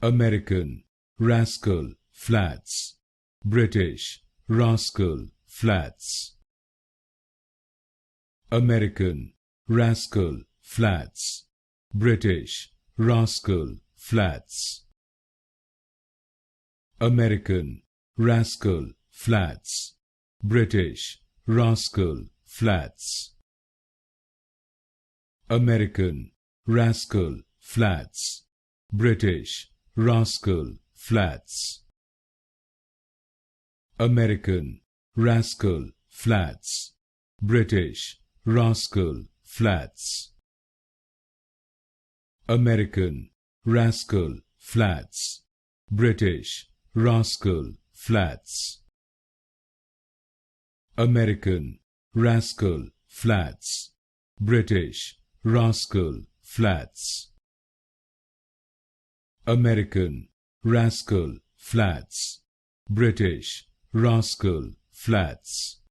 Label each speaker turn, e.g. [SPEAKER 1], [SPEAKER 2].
[SPEAKER 1] American, Rascal Flatts. British, Rascal Flatts. American, Rascal Flatts. British, Rascal Flatts. American, Rascal Flatts. British, Rascal Flatts. American, Rascal Flatts. British, Rascal Flatts. American, Rascal Flatts. British, Rascal Flatts. American, Rascal Flatts. British, Rascal Flatts. American, Rascal Flatts. British, Rascal Flatts. American, Rascal Flatts. British, Rascal Flatts.